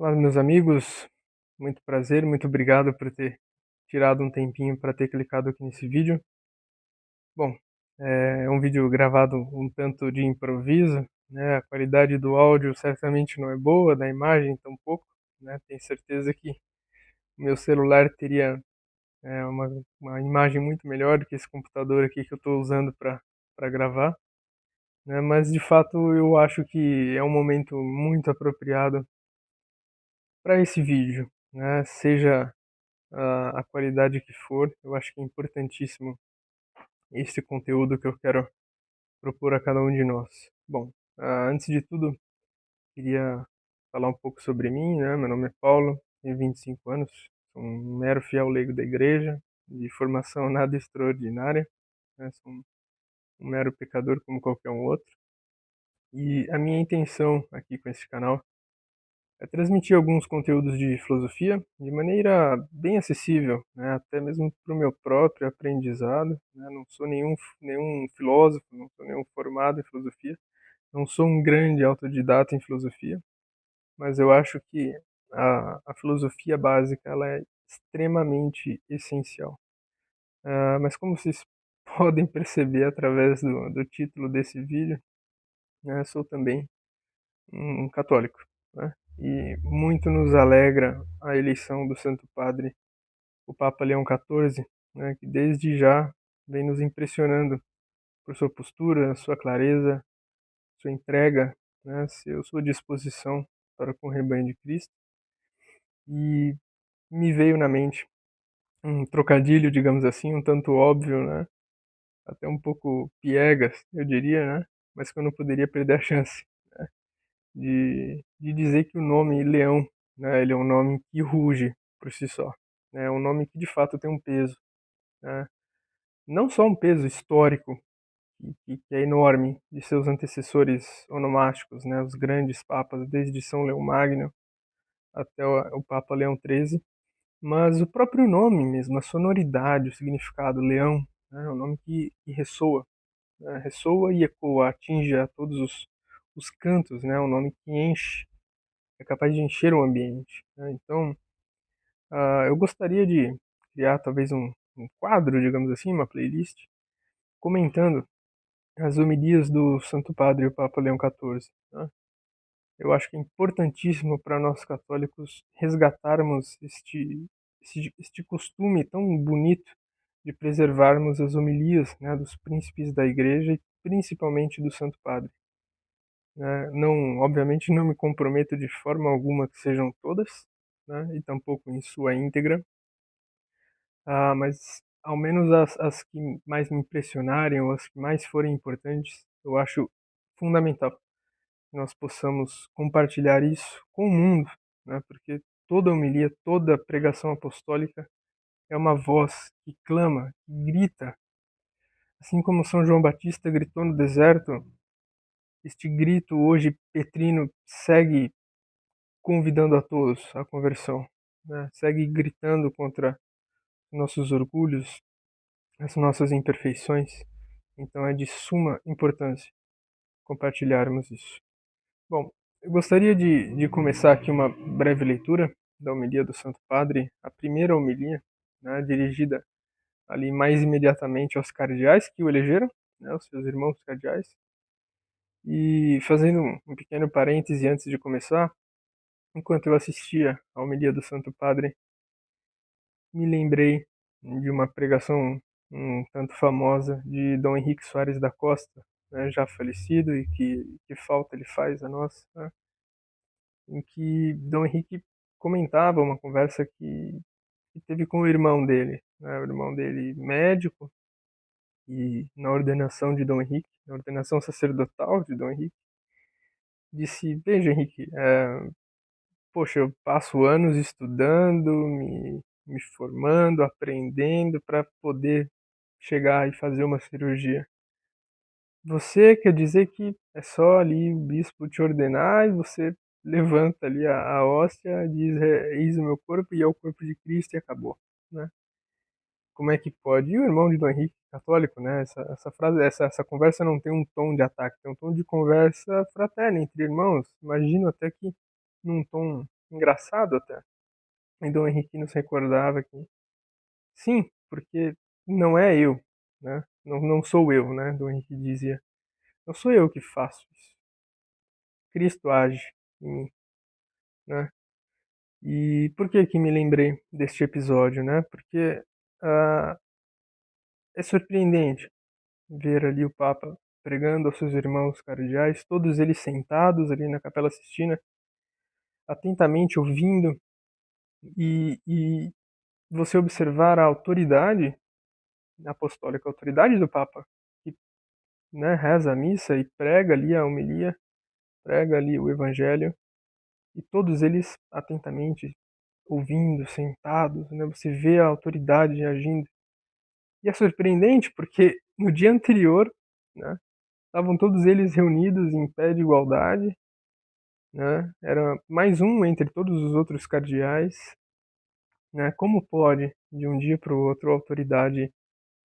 Olá, meus amigos, muito prazer, muito obrigado por ter tirado um tempinho para ter clicado aqui nesse vídeo. Bom, é um vídeo gravado um tanto de improviso, né? A qualidade do áudio certamente não é boa, da imagem tampouco, né? Tenho certeza que o meu celular teria uma imagem muito melhor do que esse computador aqui que eu estou usando para gravar, né? Mas de fato eu acho que é um momento muito apropriado para esse vídeo, né? Seja a qualidade que for, eu acho que é importantíssimo esse conteúdo que eu quero propor a cada um de nós. Bom, antes de tudo, queria falar um pouco sobre mim, né? Meu nome é Paulo, tenho 25 anos, sou um mero fiel leigo da igreja, de formação nada extraordinária, né? Sou um mero pecador como qualquer um outro. E a minha intenção aqui com esse canal é transmitir alguns conteúdos de filosofia de maneira bem acessível, né, até mesmo para o meu próprio aprendizado, né, não sou nenhum filósofo, não sou nenhum formado em filosofia, não sou um grande autodidata em filosofia, mas eu acho que a filosofia básica ela é extremamente essencial. Mas como vocês podem perceber através do título desse vídeo, né, sou também um católico, né? E muito nos alegra a eleição do Santo Padre, o Papa Leão XIV, né, que desde já vem nos impressionando por sua postura, sua clareza, sua entrega, né, sua disposição para com o rebanho de Cristo. E me veio na mente um trocadilho, digamos assim, um tanto óbvio, né, até um pouco piegas, eu diria, né, mas que eu não poderia perder a chance de dizer que o nome Leão, né, ele é um nome que ruge por si só, né, é um nome que de fato tem um peso, né, não só um peso histórico que é enorme de seus antecessores onomásticos, né, os grandes papas desde São Leão Magno até o Papa Leão XIII, mas o próprio nome mesmo, a sonoridade, o significado Leão, né, é um nome que ressoa, né, ressoa e ecoa, atinge a todos os cantos, né, é um nome que enche, é capaz de encher o ambiente, né? Então, eu gostaria de criar talvez um quadro, digamos assim, uma playlist, comentando as homilias do Santo Padre, o Papa Leão XIV, né? Eu acho que é importantíssimo para nós católicos resgatarmos este costume tão bonito de preservarmos as homilias, né, dos príncipes da Igreja e principalmente do Santo Padre, né? Não, obviamente não me comprometo de forma alguma que sejam todas, né, e tampouco em sua íntegra, mas ao menos as que mais me impressionarem ou as que mais forem importantes, eu acho fundamental que nós possamos compartilhar isso com o mundo, né, porque toda homilia, toda pregação apostólica é uma voz que clama, que grita, assim como São João Batista gritou no deserto. Este grito hoje petrino segue convidando a todos à conversão, né? Segue gritando contra nossos orgulhos, as nossas imperfeições. Então é de suma importância compartilharmos isso. Bom, eu gostaria de começar aqui uma breve leitura da homilia do Santo Padre, a primeira homilia, né, dirigida ali mais imediatamente aos cardeais que o elegeram, né, os seus irmãos cardeais. E fazendo um pequeno parêntese antes de começar, enquanto eu assistia à homilia do Santo Padre, me lembrei de uma pregação um tanto famosa de Dom Henrique Soares da Costa, né, já falecido e que falta ele faz a nós, né, em que Dom Henrique comentava uma conversa que teve com o irmão dele, né, o irmão dele médico, e na ordenação de Dom Henrique, na ordenação sacerdotal de Dom Henrique, disse: Veja, Henrique, poxa, eu passo anos estudando, me formando, aprendendo para poder chegar e fazer uma cirurgia. Você quer dizer que é só ali o bispo te ordenar e você levanta ali a hóstia, diz: eis o meu corpo e é o corpo de Cristo e acabou, né? Como é que pode? E o irmão de Dom Henrique, católico, né? Essa frase, essa conversa não tem um tom de ataque, tem um tom de conversa fraterna entre irmãos. Imagino até que num tom engraçado até. E Dom Henrique nos recordava que sim, porque não é eu, né? Não sou eu, né? Dom Henrique dizia. Não sou eu que faço isso. Cristo age em mim, né? E por que que me lembrei deste episódio, né? Porque ah, é surpreendente ver ali o Papa pregando aos seus irmãos cardeais, todos eles sentados ali na Capela Sistina, atentamente ouvindo e você observar a autoridade apostólica, a autoridade do Papa, que, né, reza a missa e prega ali a homilia, prega ali o Evangelho, e todos eles atentamente ouvindo, sentados, né, você vê a autoridade agindo. E é surpreendente porque no dia anterior, né, estavam todos eles reunidos em pé de igualdade, né, era mais um entre todos os outros cardeais, né, como pode, de um dia para o outro, a autoridade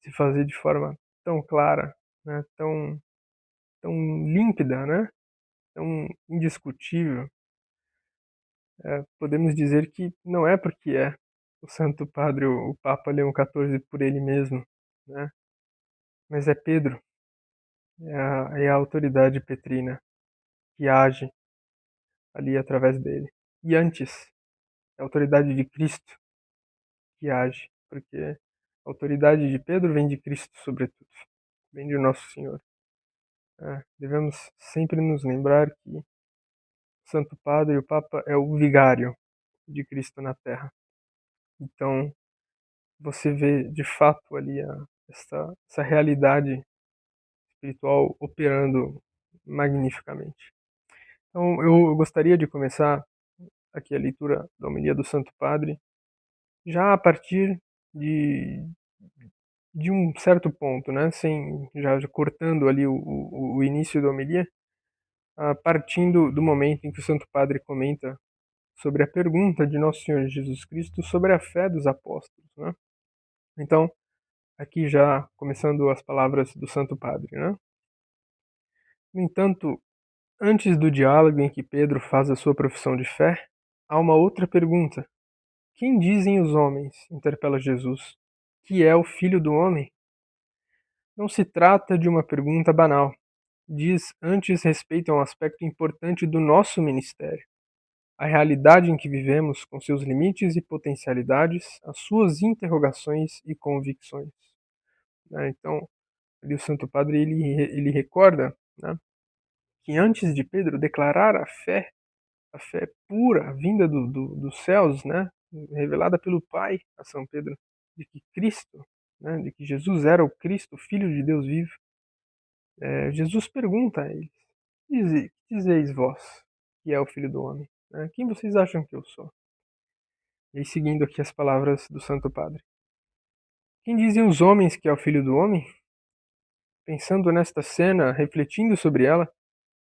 se fazer de forma tão clara, né, tão límpida, né, tão indiscutível? Podemos dizer que não é porque é o Santo Padre, o Papa Leão XIV, por ele mesmo, né, mas é Pedro, é a autoridade petrina que age ali através dele. E antes, é a autoridade de Cristo que age, porque a autoridade de Pedro vem de Cristo, sobretudo, vem de Nosso Senhor. Devemos sempre nos lembrar que o Santo Padre, o Papa, é o vigário de Cristo na Terra. Então, você vê de fato ali essa realidade espiritual operando magnificamente. Então, eu gostaria de começar aqui a leitura da homilia do Santo Padre, já a partir de, de um certo ponto, né? Sem, já cortando ali o início da homilia, partindo do momento em que o Santo Padre comenta sobre a pergunta de Nosso Senhor Jesus Cristo sobre a fé dos apóstolos, né? Então, aqui já começando as palavras do Santo Padre, né? No entanto, antes do diálogo em que Pedro faz a sua profissão de fé, há uma outra pergunta. Quem dizem os homens, interpela Jesus, que é o Filho do Homem? Não se trata de uma pergunta banal. Diz antes respeito a um aspecto importante do nosso ministério. A realidade em que vivemos, com seus limites e potencialidades, as suas interrogações e convicções. Então, ali o Santo Padre ele recorda, né, que antes de Pedro declarar a fé pura, vinda dos céus, né, revelada pelo Pai a São Pedro, de que Cristo, né, de que Jesus era o Cristo, Filho de Deus vivo, Jesus pergunta a eles: Dizeis vós que é o Filho do Homem? Né? Quem vocês acham que eu sou? E aí, seguindo aqui as palavras do Santo Padre. Quem dizem os homens que é o Filho do Homem? Pensando nesta cena, refletindo sobre ela,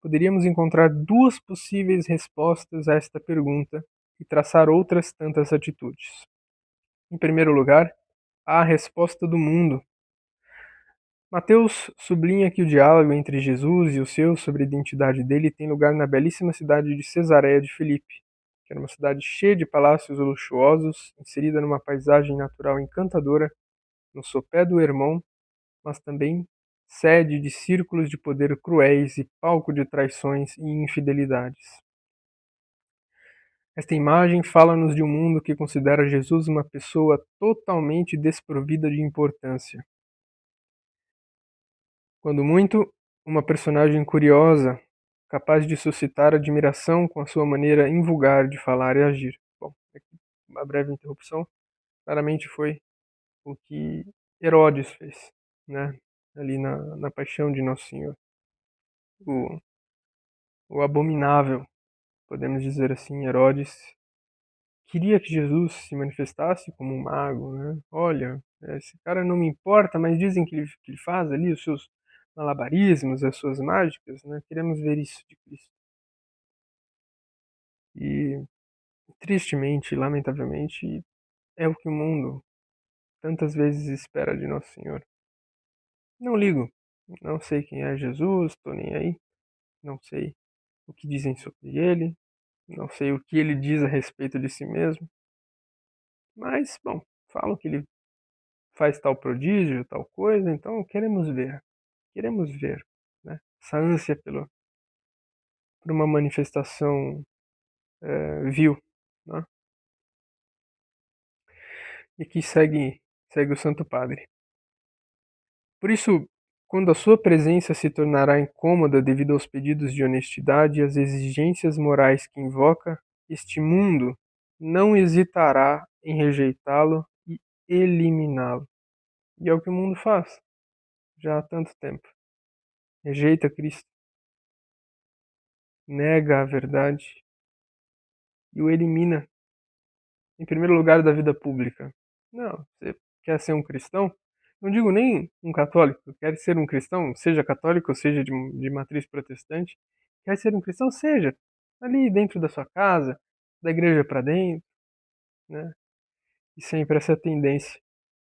poderíamos encontrar duas possíveis respostas a esta pergunta e traçar outras tantas atitudes. Em primeiro lugar, há a resposta do mundo. Mateus sublinha que o diálogo entre Jesus e os seus sobre a identidade dele tem lugar na belíssima cidade de Cesareia de Filipe, que era uma cidade cheia de palácios luxuosos, inserida numa paisagem natural encantadora, no sopé do Hermon, mas também sede de círculos de poder cruéis e palco de traições e infidelidades. Esta imagem fala-nos de um mundo que considera Jesus uma pessoa totalmente desprovida de importância. Quando muito, uma personagem curiosa, capaz de suscitar admiração com a sua maneira invulgar de falar e agir. Bom, aqui uma breve interrupção. Claramente foi o que Herodes fez, né? Ali na paixão de Nosso Senhor. O, o abominável, podemos dizer assim, Herodes, queria que Jesus se manifestasse como um mago, né? Olha, esse cara não me importa, mas dizem que ele faz ali os seus malabarismos, as suas mágicas, né? Queremos ver isso de Cristo. E tristemente, lamentavelmente, é o que o mundo tantas vezes espera de Nosso Senhor. Não ligo, não sei quem é Jesus, tô nem aí, não sei o que dizem sobre ele, Não sei o que ele diz a respeito de si mesmo, mas, bom, falam que ele faz tal prodígio, tal coisa, então queremos ver, né? Essa ânsia por uma manifestação vil, né? E aqui segue o Santo Padre. Por isso, quando a sua presença se tornará incômoda devido aos pedidos de honestidade e às exigências morais que invoca, este mundo não hesitará em rejeitá-lo e eliminá-lo. E é o que o mundo faz já há tanto tempo. Rejeita Cristo, nega a verdade e o elimina, em primeiro lugar, da vida pública. Não, você quer ser um cristão? Não digo nem um católico, quer ser um cristão, seja católico ou seja de matriz protestante, quer ser um cristão, seja ali dentro da sua casa, da igreja para dentro, né? E sempre essa tendência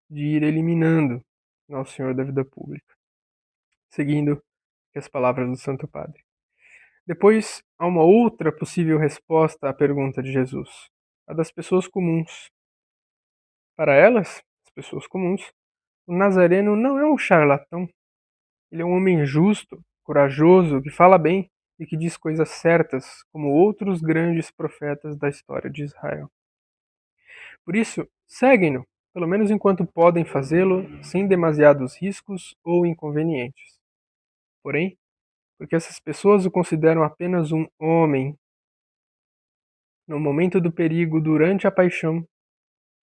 de ir eliminando Nosso Senhor da vida pública, seguindo as palavras do Santo Padre. Depois, há uma outra possível resposta à pergunta de Jesus, a das pessoas comuns. Para elas, as pessoas comuns, o Nazareno não é um charlatão. Ele é um homem justo, corajoso, que fala bem e que diz coisas certas, como outros grandes profetas da história de Israel. Por isso, seguem-no, pelo menos enquanto podem fazê-lo sem demasiados riscos ou inconvenientes. Porém, porque essas pessoas o consideram apenas um homem, no momento do perigo, durante a paixão,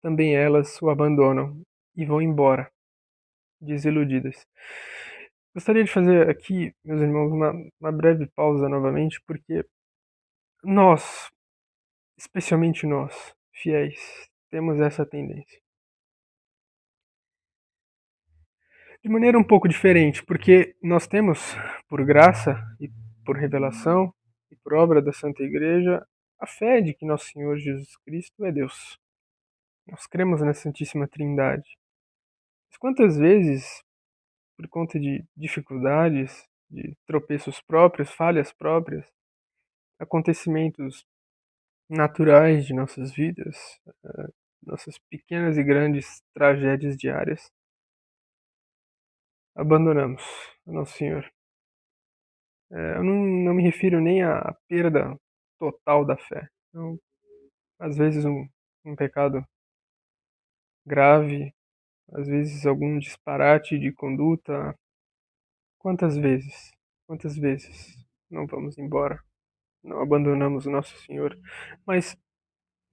também elas o abandonam e vão embora, desiludidas. Gostaria de fazer aqui, meus irmãos, uma breve pausa novamente, porque nós, especialmente nós, fiéis, temos essa tendência. De maneira um pouco diferente, porque nós temos, por graça e por revelação e por obra da Santa Igreja, a fé de que nosso Senhor Jesus Cristo é Deus. Nós cremos na Santíssima Trindade. Mas quantas vezes, por conta de dificuldades, de tropeços próprios, falhas próprias, acontecimentos naturais de nossas vidas, nossas pequenas e grandes tragédias diárias, abandonamos o Nosso Senhor. Eu não me refiro nem à perda total da fé. Então, às vezes um pecado grave, às vezes algum disparate de conduta. Quantas vezes? Quantas vezes não vamos embora? Não abandonamos o Nosso Senhor? Mas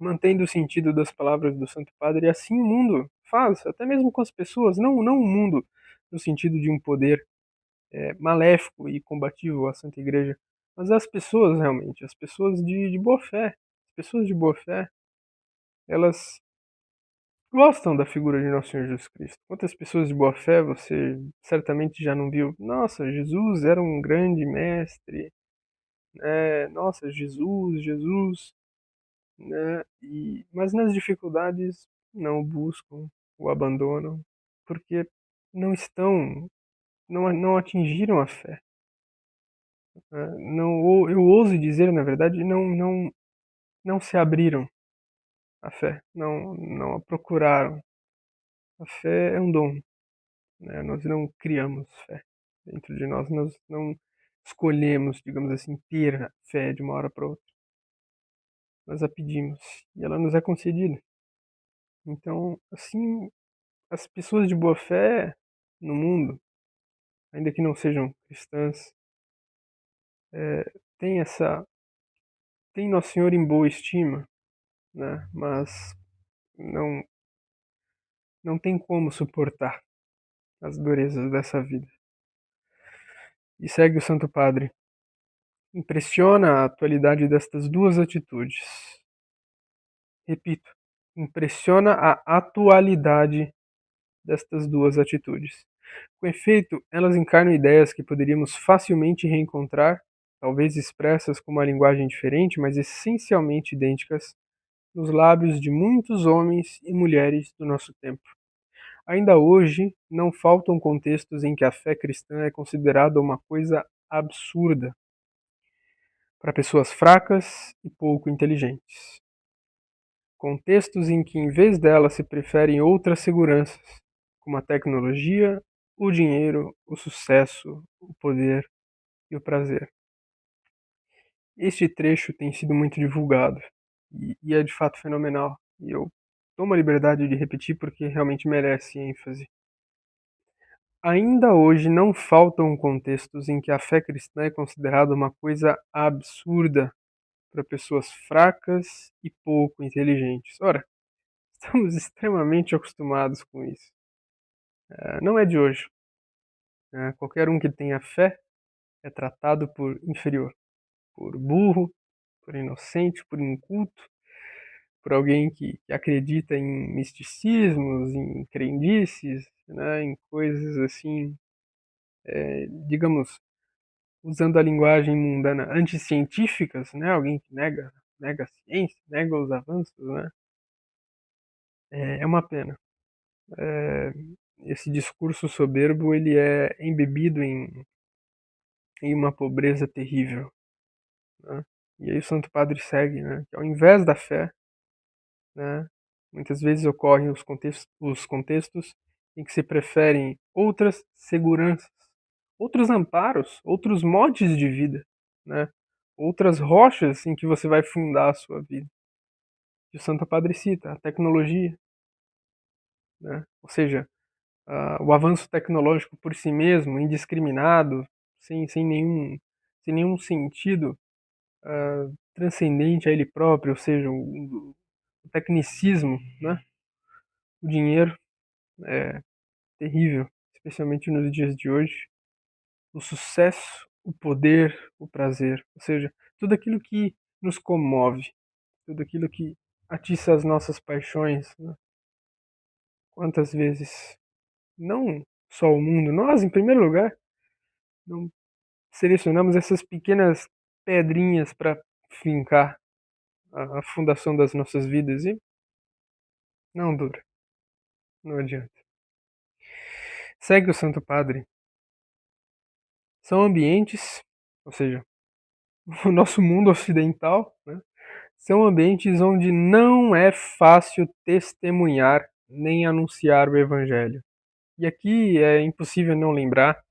mantendo o sentido das palavras do Santo Padre, e assim o mundo faz, até mesmo com as pessoas, não o mundo no sentido de um poder maléfico e combativo à Santa Igreja, mas as pessoas realmente, as pessoas de boa fé. As pessoas de boa fé, elas gostam da figura de Nosso Senhor Jesus Cristo. Quantas pessoas de boa fé você certamente já não viu? Nossa, Jesus era um grande mestre, né? Nossa, Jesus, né? Mas nas dificuldades não o buscam, o abandonam, porque não estão, não atingiram a fé. Não, eu ouso dizer, na verdade, não se abriram à fé, não a procuraram. A fé é um dom, né? Nós não criamos fé dentro de nós não escolhemos, digamos assim, ter a fé de uma hora para outra. Nós a pedimos e ela nos é concedida. Então, assim, as pessoas de boa fé no mundo, ainda que não sejam cristãs, têm tem Nosso Senhor em boa estima, né? Mas não não tem como suportar as durezas dessa vida. E segue o Santo Padre. Impressiona a atualidade destas duas atitudes. Repito, impressiona a atualidade destas duas atitudes. Com efeito, elas encarnam ideias que poderíamos facilmente reencontrar, talvez expressas com uma linguagem diferente, mas essencialmente idênticas, nos lábios de muitos homens e mulheres do nosso tempo. Ainda hoje, não faltam contextos em que a fé cristã é considerada uma coisa absurda. para pessoas fracas e pouco inteligentes. Contextos em que, em vez dela, se preferem outras seguranças, como a tecnologia, o dinheiro, o sucesso, o poder e o prazer. Este trecho tem sido muito divulgado e é de fato fenomenal. E eu tomo a liberdade de repetir porque realmente merece ênfase. Ainda hoje não faltam contextos em que a fé cristã é considerada uma coisa absurda para pessoas fracas e pouco inteligentes. Ora, estamos extremamente acostumados com isso. Não é de hoje. Qualquer um que tenha fé é tratado por inferior, por burro, por inocente, por inculto, por alguém que acredita em misticismos, em crendices, né, em coisas assim, digamos, usando a linguagem mundana, anticientíficas, né, alguém que nega a ciência, nega os avanços, né, é uma pena. É, esse discurso soberbo, ele é embebido em uma pobreza terrível, né? E aí o Santo Padre segue, né, que ao invés da fé, né, muitas vezes ocorrem os contextos em que se preferem outras seguranças, outros amparos, outros modos de vida, né, outras rochas em que você vai fundar a sua vida. E o Santo Padre cita a tecnologia, né, ou seja, o avanço tecnológico por si mesmo, indiscriminado, sem nenhum sentido transcendente a ele próprio, ou seja, o tecnicismo, né? O dinheiro é terrível, especialmente nos dias de hoje. O sucesso, o poder, o prazer, ou seja, tudo aquilo que nos comove, tudo aquilo que atiça as nossas paixões, né? Quantas vezes, não só o mundo, nós em primeiro lugar, não selecionamos essas pequenas pedrinhas para fincar a fundação das nossas vidas e não dura, não adianta. Segue o Santo Padre. São ambientes, ou seja, o nosso mundo ocidental, né, são ambientes onde não é fácil testemunhar nem anunciar o Evangelho. E aqui é impossível não lembrar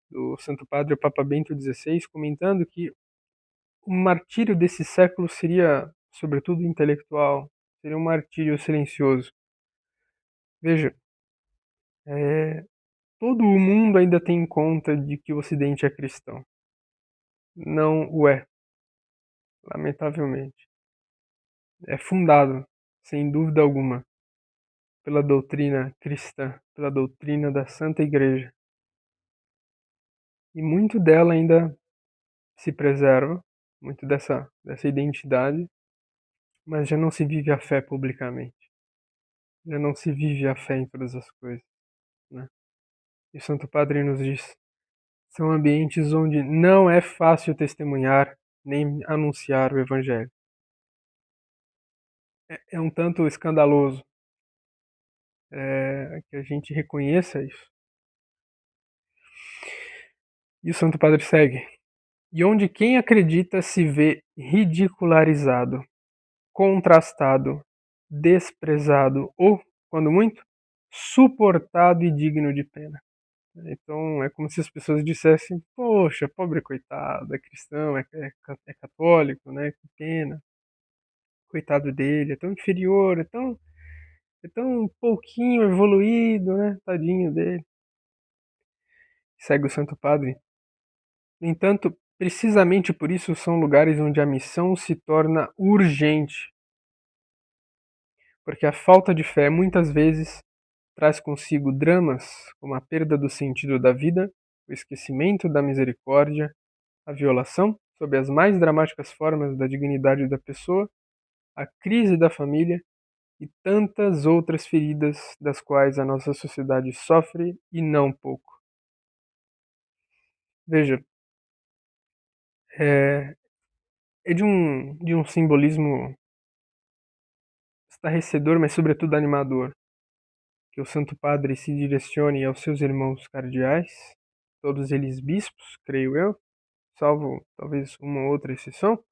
do Santo Padre o Papa Bento XVI comentando que o martírio desse século seria, sobretudo, intelectual, seria um martírio silencioso. Veja, todo o mundo ainda tem conta de que o Ocidente é cristão. Não o é, lamentavelmente. É fundado, sem dúvida alguma, pela doutrina cristã, pela doutrina da Santa Igreja. E muito dela ainda se preserva, muito dessa identidade, mas já não se vive a fé publicamente. Já não se vive a fé em todas as coisas, né? E o Santo Padre nos diz: são ambientes onde não é fácil testemunhar nem anunciar o Evangelho. É um tanto escandaloso que a gente reconheça isso. E o Santo Padre segue: e onde quem acredita se vê ridicularizado, contrastado, desprezado ou, quando muito, suportado e digno de pena. Então é como se as pessoas dissessem: poxa, pobre coitado, é cristão, é católico, né? Que pena, coitado dele, é tão inferior, é tão pouquinho evoluído, né? Tadinho dele. Segue o Santo Padre. No entanto, precisamente por isso são lugares onde a missão se torna urgente, porque a falta de fé muitas vezes traz consigo dramas como a perda do sentido da vida, o esquecimento da misericórdia, a violação, sob as mais dramáticas formas da dignidade da pessoa, a crise da família e tantas outras feridas das quais a nossa sociedade sofre e não pouco. Veja, é, é de um simbolismo estarrecedor, mas sobretudo animador, que o Santo Padre se direcione aos seus irmãos cardeais, todos eles bispos, creio eu, salvo talvez uma ou outra exceção,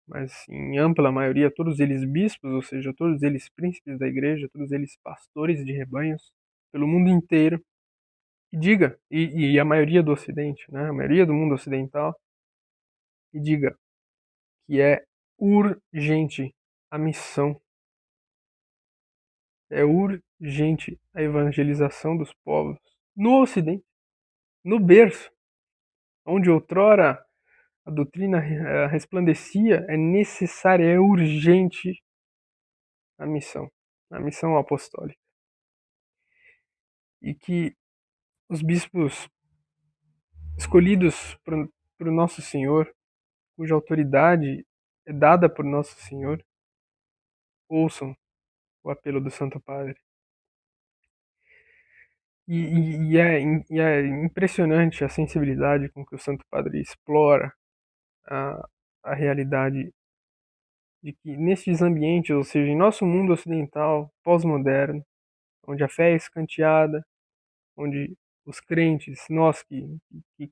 mas em ampla maioria, todos eles bispos, ou seja, todos eles príncipes da igreja, todos eles pastores de rebanhos, pelo mundo inteiro, e diga, e a maioria do Ocidente, né, a maioria do mundo ocidental, e diga que é urgente a missão, é urgente a evangelização dos povos no Ocidente, no berço, onde outrora a doutrina resplandecia, é necessária, é urgente a missão apostólica. E que os bispos escolhidos por Nosso Senhor, cuja autoridade é dada por Nosso Senhor, ouçam o apelo do Santo Padre. E é impressionante a sensibilidade com que o Santo Padre explora a, a realidade de que nestes ambientes, ou seja, em nosso mundo ocidental, pós-moderno, onde a fé é escanteada, onde os crentes, nós que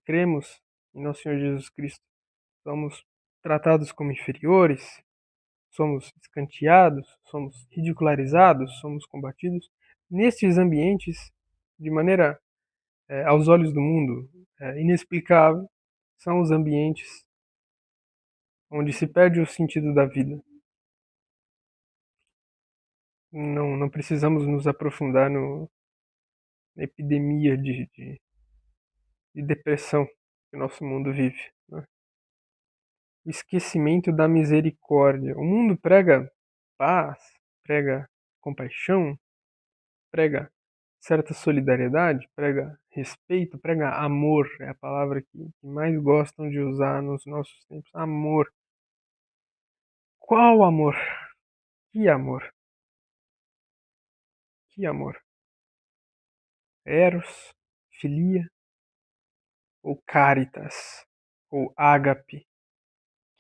cremos em nosso Senhor Jesus Cristo, somos tratados como inferiores, somos escanteados, somos ridicularizados, somos combatidos. Nestes ambientes, de maneira, aos olhos do mundo, inexplicável, são os ambientes onde se perde o sentido da vida. Não precisamos nos aprofundar na epidemia de depressão que o nosso mundo vive, né? O esquecimento da misericórdia. O mundo prega paz, prega compaixão, prega certa solidariedade, prega respeito, prega amor. É a palavra que mais gostam de usar nos nossos tempos. Amor. Qual amor? Que amor? Que amor? Eros, filia ou caritas ou ágape?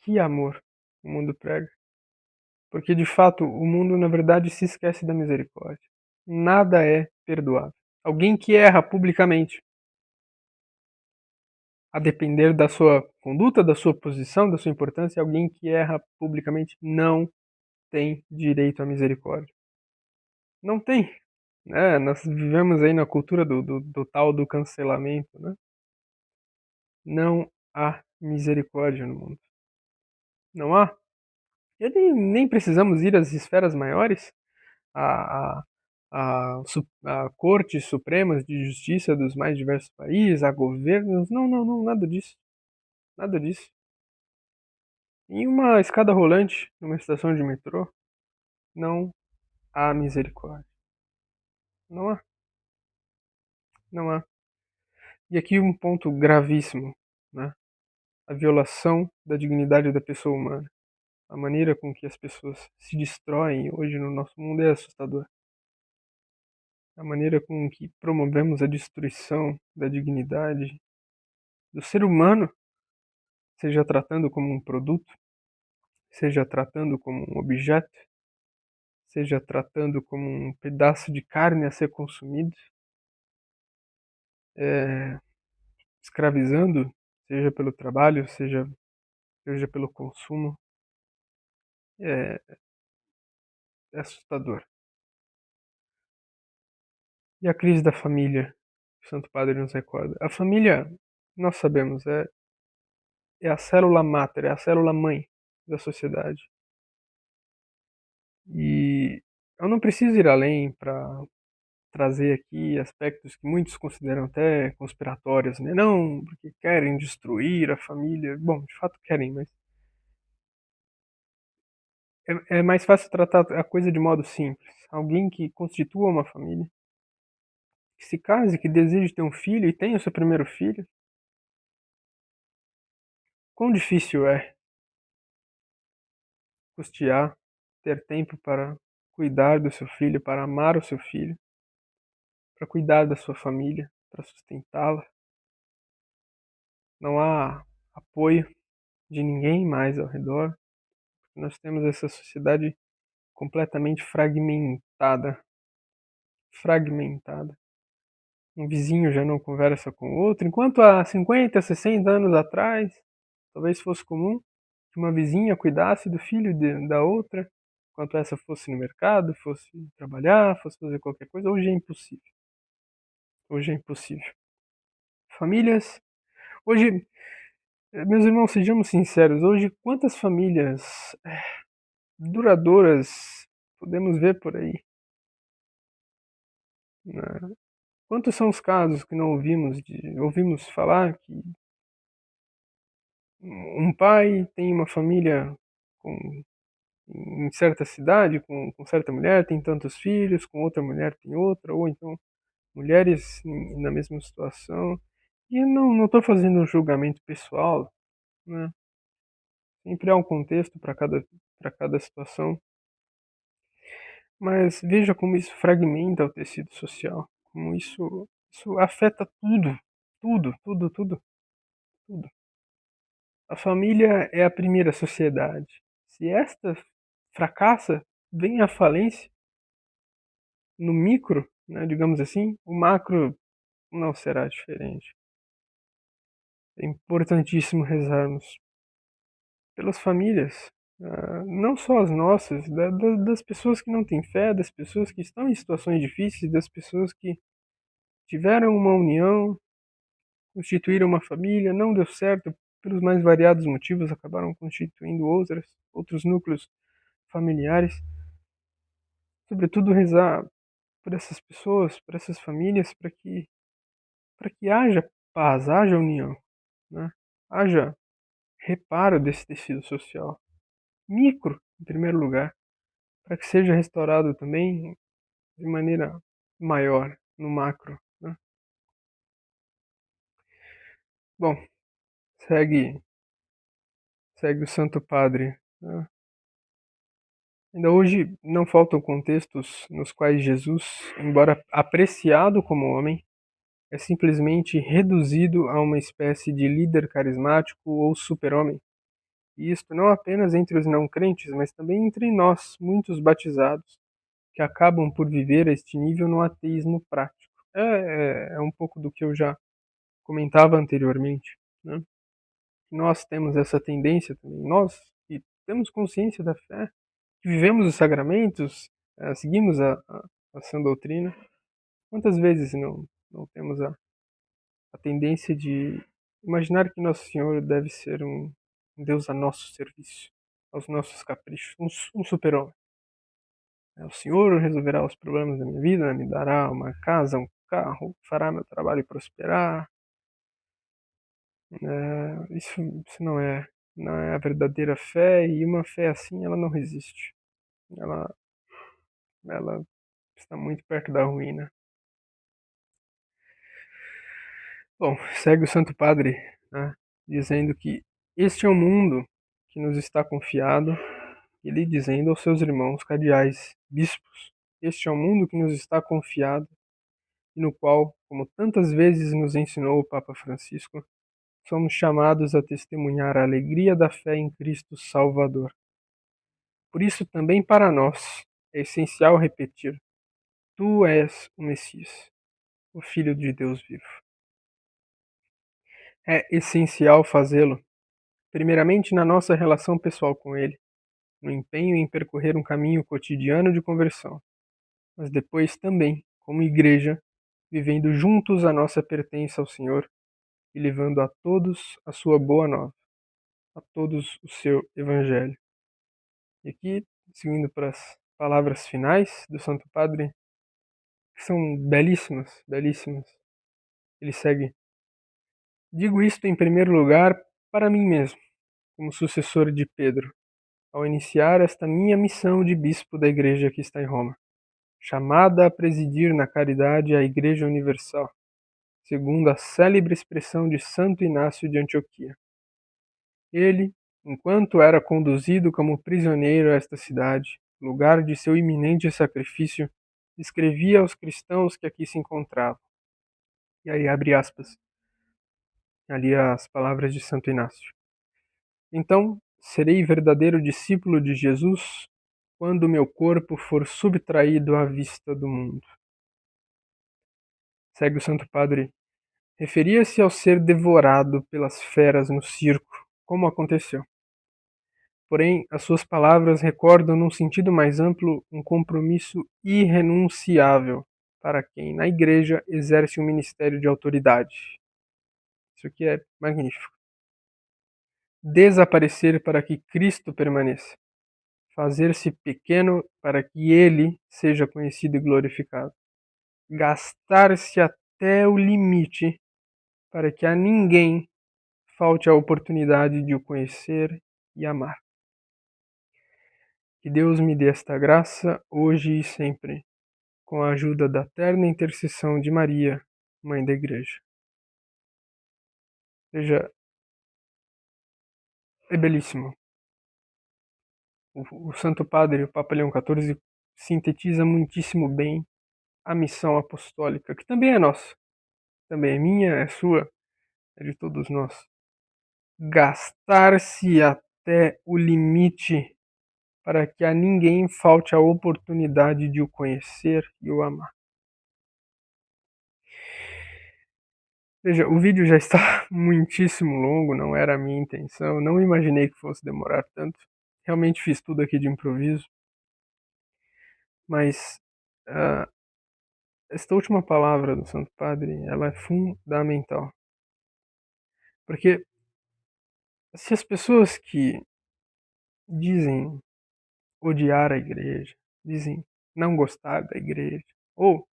Que amor o mundo prega? Porque de fato o mundo na verdade se esquece da misericórdia. Nada é perdoável. Alguém que erra publicamente, a depender da sua conduta, da sua posição, da sua importância, alguém que erra publicamente não tem direito à misericórdia. Não tem. Né? Nós vivemos aí na cultura do tal do cancelamento. Né? Não há misericórdia no mundo. Não há. E nem precisamos ir às esferas maiores, a, a cortes supremas de justiça dos mais diversos países, a governos. Não, não, não, nada disso. Nada disso. Em uma escada rolante, numa estação de metrô, não há misericórdia. Não há. Não há. E aqui um ponto gravíssimo, né? A violação da dignidade da pessoa humana. A maneira com que as pessoas se destroem hoje no nosso mundo é assustadora. A maneira com que promovemos a destruição da dignidade do ser humano, seja tratando como um produto, seja tratando como um objeto, seja tratando como um pedaço de carne a ser consumido, escravizando, seja pelo trabalho, seja pelo consumo, é, é assustador. E a crise da família, que o Santo Padre nos recorda. A família, nós sabemos, é a célula máter, é a célula mãe da sociedade. E eu não preciso ir além para trazer aqui aspectos que muitos consideram até conspiratórios, né? Não, porque querem destruir a família. Bom, de fato querem, mas é mais fácil tratar a coisa de modo simples. Alguém que constitua uma família, que se case, que deseje ter um filho e tenha o seu primeiro filho. Quão difícil é custear, ter tempo para cuidar do seu filho, para amar o seu filho, para cuidar da sua família, para sustentá-la. Não há apoio de ninguém mais ao redor. Nós temos essa sociedade completamente fragmentada. Fragmentada. Um vizinho já não conversa com o outro, enquanto há 50, 60 anos atrás Talvez fosse comum que uma vizinha cuidasse do filho da outra, enquanto essa fosse no mercado, fosse trabalhar, fosse fazer qualquer coisa. Hoje é impossível. Hoje é impossível. Famílias. Hoje, meus irmãos, sejamos sinceros, hoje quantas famílias duradouras podemos ver por aí? Né? Quantos são os casos que não ouvimos falar que um pai tem uma família com, em certa cidade com certa mulher, tem tantos filhos, com outra mulher tem outra, ou então mulheres na mesma situação. E eu não estou fazendo um julgamento pessoal, né? Sempre há um contexto para cada situação, mas veja como isso fragmenta o tecido social, como isso afeta tudo, tudo, tudo, tudo, tudo. A família é a primeira sociedade. Se esta fracassa, vem a falência no micro, né, digamos assim, o macro não será diferente. É importantíssimo rezarmos pelas famílias, não só as nossas, das pessoas que não têm fé, das pessoas que estão em situações difíceis, das pessoas que tiveram uma união, constituíram uma família, não deu certo pelos mais variados motivos, acabaram constituindo outros núcleos familiares. Sobretudo rezar por essas pessoas, por essas famílias, para que haja paz, haja união, né? Haja reparo desse tecido social. Micro, em primeiro lugar, para que seja restaurado também de maneira maior, no macro, né? Bom, segue, segue o Santo Padre, né? Ainda hoje não faltam contextos nos quais Jesus, embora apreciado como homem, é simplesmente reduzido a uma espécie de líder carismático ou super-homem. E isto não apenas entre os não crentes, mas também entre nós, muitos batizados, que acabam por viver a este nível no ateísmo prático. É um pouco do que eu já comentava anteriormente, né? Nós temos essa tendência também, nós que temos consciência da fé, que vivemos os sacramentos, seguimos a sã doutrina, quantas vezes não temos a tendência de imaginar que Nosso Senhor deve ser um Deus a nosso serviço, aos nossos caprichos, um super-homem. O Senhor resolverá os problemas da minha vida, me dará uma casa, um carro, fará meu trabalho prosperar. Isso não é a verdadeira fé, e uma fé assim ela não resiste. Ela, ela está muito perto da ruína. Bom, segue o Santo Padre, né, dizendo que este é o mundo que nos está confiado, ele dizendo aos seus irmãos cardeais, bispos, este é o mundo que nos está confiado e no qual, como tantas vezes nos ensinou o Papa Francisco, somos chamados a testemunhar a alegria da fé em Cristo Salvador. Por isso também para nós é essencial repetir: Tu és o Messias, o Filho de Deus vivo. É essencial fazê-lo, primeiramente na nossa relação pessoal com Ele, no empenho em percorrer um caminho cotidiano de conversão, mas depois também, como igreja, vivendo juntos a nossa pertença ao Senhor e levando a todos a sua boa nova, a todos o seu evangelho. E aqui, seguindo para as palavras finais do Santo Padre, que são belíssimas, belíssimas, ele segue: Digo isto em primeiro lugar para mim mesmo, como sucessor de Pedro, ao iniciar esta minha missão de bispo da igreja que está em Roma, chamada a presidir na caridade a Igreja Universal, segundo a célebre expressão de Santo Inácio de Antioquia. Ele, enquanto era conduzido como prisioneiro a esta cidade, lugar de seu iminente sacrifício, escrevia aos cristãos que aqui se encontravam. E aí abre aspas, ali as palavras de Santo Inácio. Então, serei verdadeiro discípulo de Jesus quando meu corpo for subtraído à vista do mundo. Segue o Santo Padre. Referia-se ao ser devorado pelas feras no circo, como aconteceu. Porém, as suas palavras recordam, num sentido mais amplo, um compromisso irrenunciável para quem, na Igreja, exerce um ministério de autoridade. Isso aqui é magnífico. Desaparecer para que Cristo permaneça. Fazer-se pequeno para que Ele seja conhecido e glorificado. Gastar-se até o limite para que a ninguém falte a oportunidade de o conhecer e amar. Que Deus me dê esta graça, hoje e sempre, com a ajuda da terna intercessão de Maria, Mãe da Igreja. Veja, é belíssimo. O Santo Padre, o Papa Leão XIV, sintetiza muitíssimo bem a missão apostólica, que também é nossa, também é minha, é sua, é de todos nós. Gastar-se até o limite para que a ninguém falte a oportunidade de o conhecer e o amar. Veja, o vídeo já está muitíssimo longo, não era a minha intenção, não imaginei que fosse demorar tanto. Realmente fiz tudo aqui de improviso. Mas esta última palavra do Santo Padre, ela é fundamental. Porque se as pessoas que dizem odiar a igreja, dizem não gostar da igreja, ou,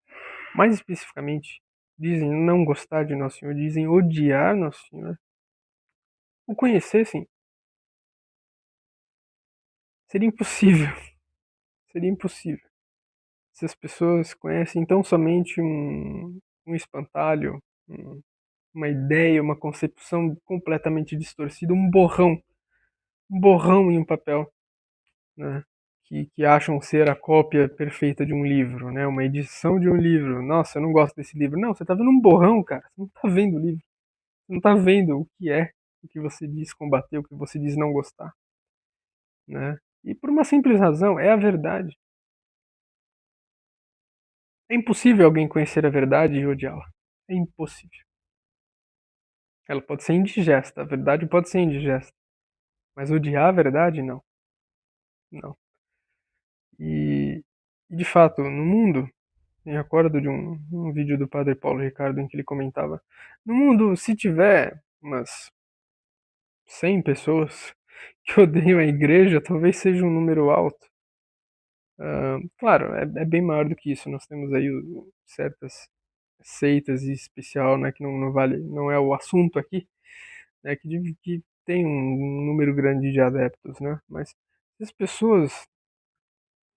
mais especificamente, dizem não gostar de Nosso Senhor, dizem odiar Nosso Senhor, o conhecessem, seria impossível. Seria impossível. Se as pessoas conhecem tão somente um espantalho, uma ideia, uma concepção completamente distorcida, um borrão em um papel, né? Que acham ser a cópia perfeita de um livro, né? Uma edição de um livro. Nossa, eu não gosto desse livro. Não, você tá vendo um borrão, cara. Você não tá vendo o livro. Você não tá vendo o que você diz combater, o que você diz não gostar, né? E por uma simples razão, é a verdade. É impossível alguém conhecer a verdade e odiá-la. É impossível. Ela pode ser indigesta, a verdade pode ser indigesta. Mas odiar a verdade, não. Não. E de fato, no mundo, me recordo de um vídeo do Padre Paulo Ricardo em que ele comentava: no mundo, se tiver umas 100 pessoas que odeiam a igreja, talvez seja um número alto. Claro, é bem maior do que isso. Nós temos aí certas seitas em especial, né, que não vale, não é o assunto aqui, né, que tem um número grande de adeptos, né? Mas se as pessoas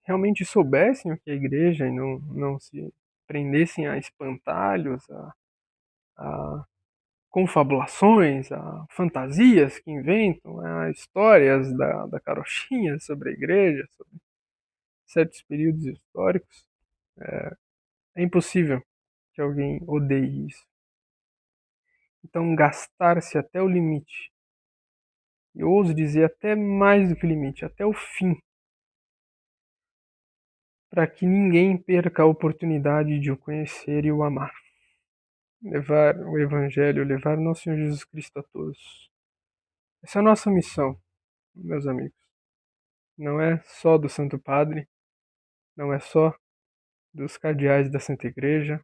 realmente soubessem o que é a igreja e não se prendessem a espantalhos, a confabulações, a fantasias que inventam, a histórias da carochinha sobre a igreja, sobre certos períodos históricos, é impossível que alguém odeie isso. Então, gastar-se até o limite, e ouso dizer até mais do que o limite, até o fim, para que ninguém perca a oportunidade de o conhecer e o amar. Levar o Evangelho, levar o nosso Senhor Jesus Cristo a todos. Essa é a nossa missão, meus amigos. Não é só do Santo Padre, não é só dos cardeais da Santa Igreja,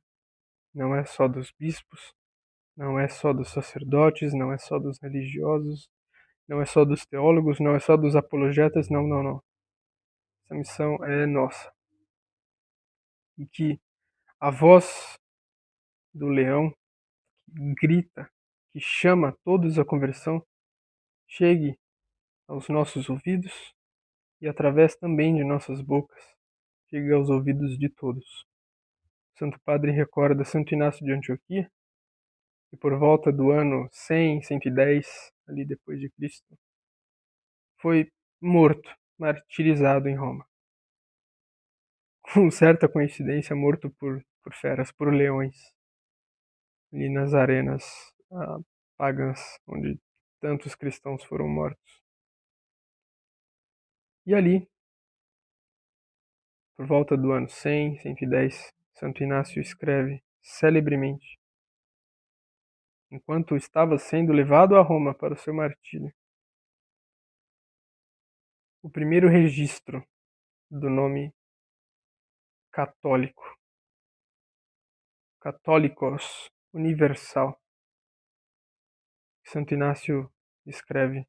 não é só dos bispos, não é só dos sacerdotes, não é só dos religiosos, não é só dos teólogos, não é só dos apologetas, não, não, não. Essa missão é nossa. E que a voz do leão que grita, que chama todos à conversão, chegue aos nossos ouvidos e através também de nossas bocas, chegue aos ouvidos de todos. O Santo Padre recorda Santo Inácio de Antioquia, que por volta do ano 100, 110, ali depois de Cristo, foi morto, martirizado em Roma. Com certa coincidência, morto por feras, por leões, ali nas arenas pagãs, onde tantos cristãos foram mortos. E ali, por volta do ano 100, 110, Santo Inácio escreve celebremente: enquanto estava sendo levado a Roma para o seu martírio, o primeiro registro do nome católico. Católicos, universal. Santo Inácio escreve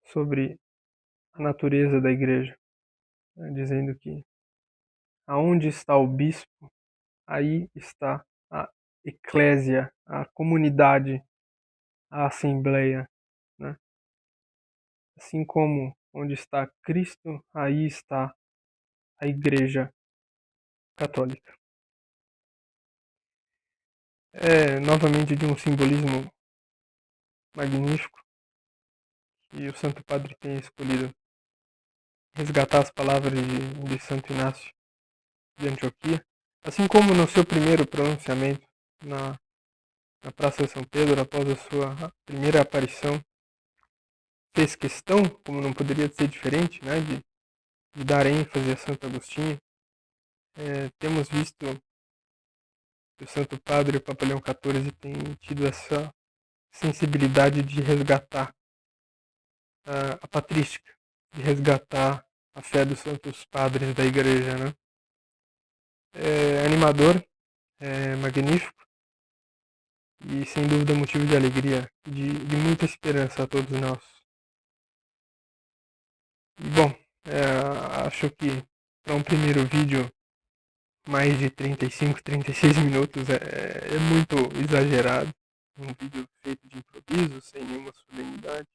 sobre a natureza da igreja, dizendo que aonde está o bispo, aí está a eclésia, a comunidade, a assembleia, né? Assim como onde está Cristo, aí está a Igreja Católica. É novamente de um simbolismo magnífico que o Santo Padre tem escolhido resgatar as palavras de Santo Inácio de Antioquia, assim como no seu primeiro pronunciamento na Praça de São Pedro, após a sua primeira aparição, fez questão, como não poderia ser diferente, né, de dar ênfase a Santo Agostinho. Temos visto que o Santo Padre, o Papa Leão XIV, tem tido essa sensibilidade de resgatar a patrística, de resgatar a fé dos santos padres da igreja, né? É animador, é magnífico e sem dúvida motivo de alegria, de muita esperança a todos nós. E bom, acho que para um primeiro vídeo mais de 35, 36 minutos é muito exagerado. Um vídeo feito de improviso, sem nenhuma solenidade.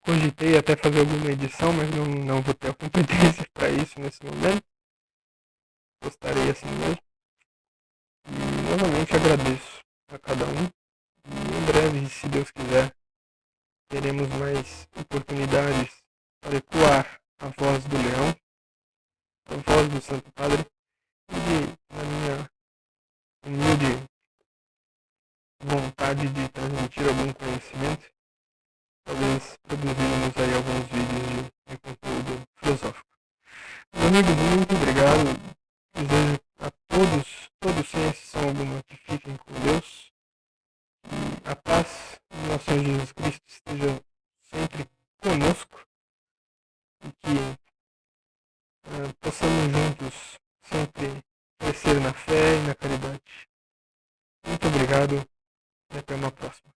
Cogitei até fazer alguma edição, mas não vou ter a competência para isso nesse momento. Gostarei assim mesmo. E novamente agradeço a cada um. E em breve, se Deus quiser, teremos mais oportunidades para ecoar a voz do leão, a voz do Santo Padre, e na minha humilde vontade de transmitir algum conhecimento, talvez produzirmos aí alguns vídeos de conteúdo filosófico. Meus amigos, muito obrigado. Desejo a todos sem exceção alguma, que fiquem com Deus. E a paz do nosso Senhor Jesus Cristo esteja sempre conosco e que possamos juntos sempre crescer na fé e na caridade. Muito obrigado e até uma próxima.